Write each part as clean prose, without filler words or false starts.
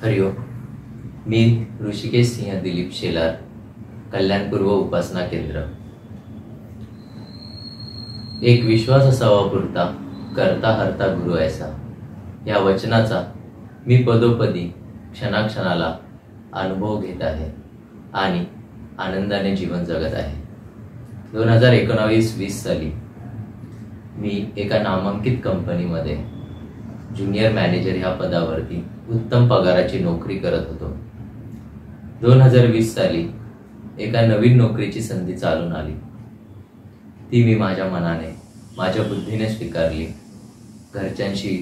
हरिओम. मी ऋषिकेश सिंह दिलीप शेलार, कल्याणपूर्व उपासना केंद्र. एक विश्वास असावा पुरता, करता हरता गुरु ऐसा, या वचनाचा मी पदोपदी क्षणाक्षणाला अनुभव घेत आहे आणि आनंदाने जीवन जगत आहे. 2019-20 साली मी एका नामांकित कंपनीमध्ये ज्युनियर मॅनेजर ह्या पदावरती उत्तम पगाराची नोकरी करत होतो. 2020 साली एका नवीन नोकरीची संधी चालून आली. ती मी माझ्या मनाने, माझ्या बुद्धीने स्वीकारली. घरच्यांशी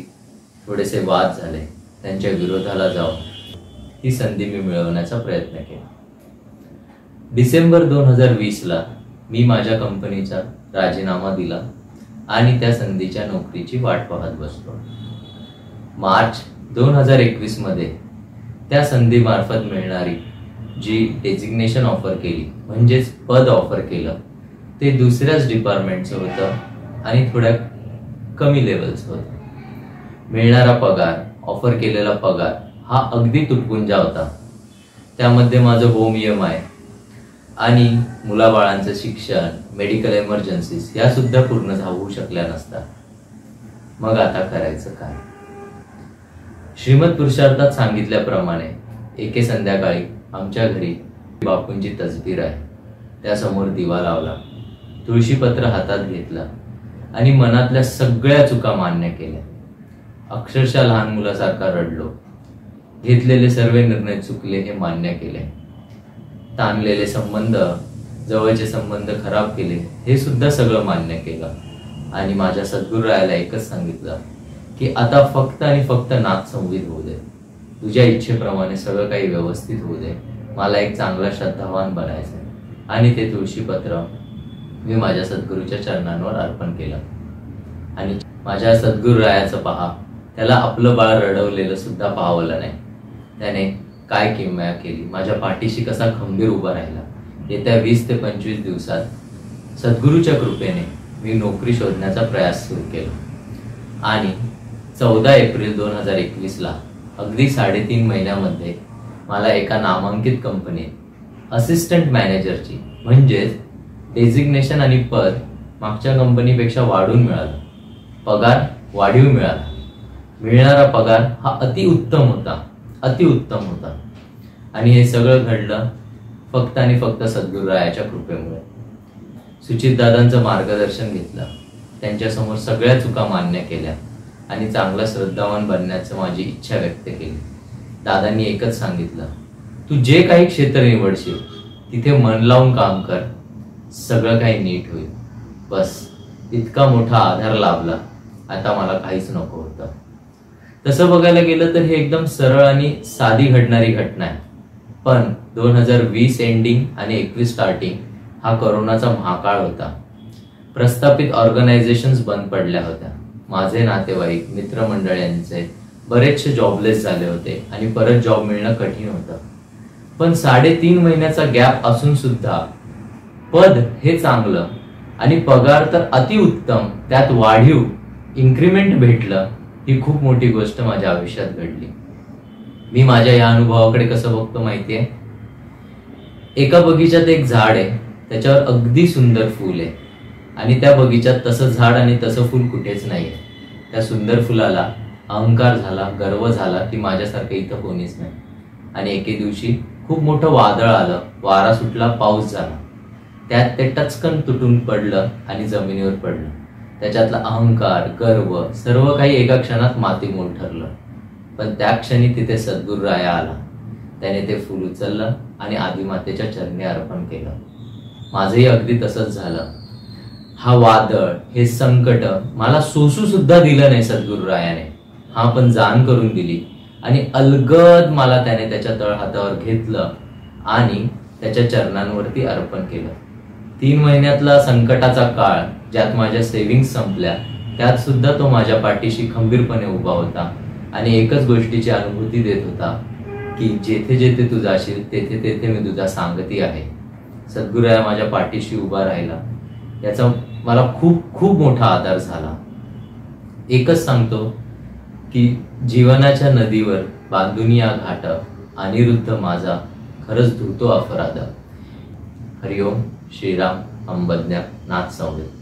थोडेसे वाद झाले, त्यांच्या विरोधाला जाऊन ही संधी मी मिळवण्याचा प्रयत्न केला. डिसेंबर 2020ला मी माझ्या कंपनीचा राजीनामा दिला आणि त्या संधीच्या नोकरीची वाट पाहत बसलो. मार्च 2021 मध्ये त्या संधीमार्फत मिळणारी जी डेझिग्नेशन ऑफर केली, म्हणजेच पद ऑफर केलं, ते दुसऱ्याच डिपार्टमेंटचं होतं आणि थोड्या कमी लेवलचं होतं. मिळणारा पगार, ऑफर केलेला पगार हा अगदी तुटपुंजा होता. त्यामध्ये माझं होम EMI आणि मुलाबाळांचं शिक्षण, मेडिकल एमर्जन्सीज या सुद्धा पूर्ण होऊ शकल्या नसतात. मग आता करायचं काय? श्रीमद पुरुषार्थात सांगितल्याप्रमाणे एके संध्याकाळी आमच्या घरी बापूंची तसबीर आहे, त्यासमोर दिवा लावला, तुळशीपत्र हातात घेतला आणि मनातल्या सगळ्या चुका मान्य केल्या. अक्षरशः लहान मुलासारखा रडलो. घेतलेले सर्व निर्णय चुकले हे मान्य केले. ताणलेले संबंध, जवळचे संबंध खराब केले हे सुद्धा सगळं मान्य केलं आणि माझ्या सद्गुरुरायाला एकच सांगितलं की आता फक्त आणि फक्त नाथ संवित होऊ दे, तुझ्या इच्छेप्रमाणे सगळं काही व्यवस्थित होऊ दे, मला एक चांगला श्रद्धावान बनायचं. आणि ते तुळशीपत्र मी माझ्या सद्गुरूच्या चरणांवर अर्पण केलं. आणि माझ्या सद्गुरुरायाचं पहा, त्याला आपलं बाळ रडवलेलं सुद्धा पाहावलं नाही. त्याने काय किमया केली, माझ्या पाठीशी कसा खंबीर उभा राहिला. येत्या 20 ते 25 दिवसात सद्गुरूच्या कृपेने मी नोकरी शोधण्याचा प्रयास सुरू केला आणि 14 एप्रिल 2021ला अगदी 3.5 महिन्यामध्ये मला एका नामांकित कंपनीत असिस्टंट मॅनेजरची, म्हणजेच डेझिग्नेशन आणि पद मागच्या कंपनीपेक्षा वाढून मिळालं. पगार वाढीव मिळाला. मिळणारा पगार हा अतिउत्तम होता. आणि हे सगळं घडलं फक्त आणि फक्त सद्गुरुरायाच्या कृपेमुळे. सुचित दादांचं मार्गदर्शन घेतलं, त्यांच्यासमोर सगळ्या चुका मान्य केल्या आणि चांगला श्रद्धावान बनण्याचं माझी इच्छा व्यक्त केली. दादांनी एकच सांगितलं, तू जे काही क्षेत्र निवडशील तिथे मन लावून काम कर, सगळं काही नीट होईल. बस इतका मोठा आधार लाभला. आता मला काहीच नको होतं. तसं बघायला गेलं तर हे एकदम सरळ आणि साधी घडणारी घटना आहे. पण 2020 एंडिंग आणि 21 स्टार्टिंग हा कोरोनाचा महाकाळ होता. प्रस्थापित ऑर्गनायझेशन्स बंद पडल्या होत्या. माझे नातेवाईक, मित्रमंडळींचे बरेचसे जॉबलेस झाले होते आणि परत जॉब मिळणं कठीण होतं. पण 3.5 महिन्याचा गॅप असून सुद्धा पद हे चांगलं आणि पगार तर अतिउत्तम, त्यात वाढीव इन्क्रीमेंट भेटलं, ही खूप मोठी गोष्ट माझ्या आयुष्यात घडली. मी माझ्या या अनुभवाकडे कसं बघतो माहितीये? एका बगीच्यात एक झाड आहे, त्याच्यावर अगदी सुंदर फूल आहे आणि त्या बगीच्यात तसं झाड आणि तसं फूल कुठेच नाहीये. त्या सुंदर फुलाला अहंकार झाला, गर्व झाला की माझ्यासारखं इथं कोणीच नाही. आणि एके दिवशी खूप मोठं वादळ आलं, वारा सुटला, पाऊस झाला. त्यात ते टचकन तुटून पडलं आणि जमिनीवर पडलं. त्याच्यातला अहंकार, गर्व सर्व काही एका क्षणात मातीमोल ठरलं. पण त्या क्षणी तिथे सद्गुरुराया आला. त्याने ते फूल उचललं आणि आदिमातेच्या चरणी अर्पण केलं. माझंही अगदी तसंच झालं. हा वादळ, हे संकट मला सोसू सुद्धा दिलं नाही सद्गुरुरायाने. हा पण जाण करून दिली आणि अलगद मला त्याने त्याच्या तळहातावर घेतलं आणि त्याच्या चरणांवरती अर्पण केलं. 3 महिन्यातला संकटाचा काळ, ज्यात माझ्या सेव्हिंग्स संपल्या, त्यात सुद्धा तो माझ्या पाठीशी खंबीरपणे उभा होता आणि एकच गोष्टीची अनुभूती देत होता की जेथे जेथे तू जाशील तेथे तेथे मी तुझा सांगती आहे. सद्गुरुराया माझ्या पाठीशी उभा राहिला, याचा मला खूप खूप मोठा आधार झाला. एकच सांगतो की जीवनाच्या नदीवर बांधून या घाट, अनिरुद्ध माझा खरंच धुतो अपराध. हरिओम. श्रीराम. अंबज्ञ नाथ संवेद.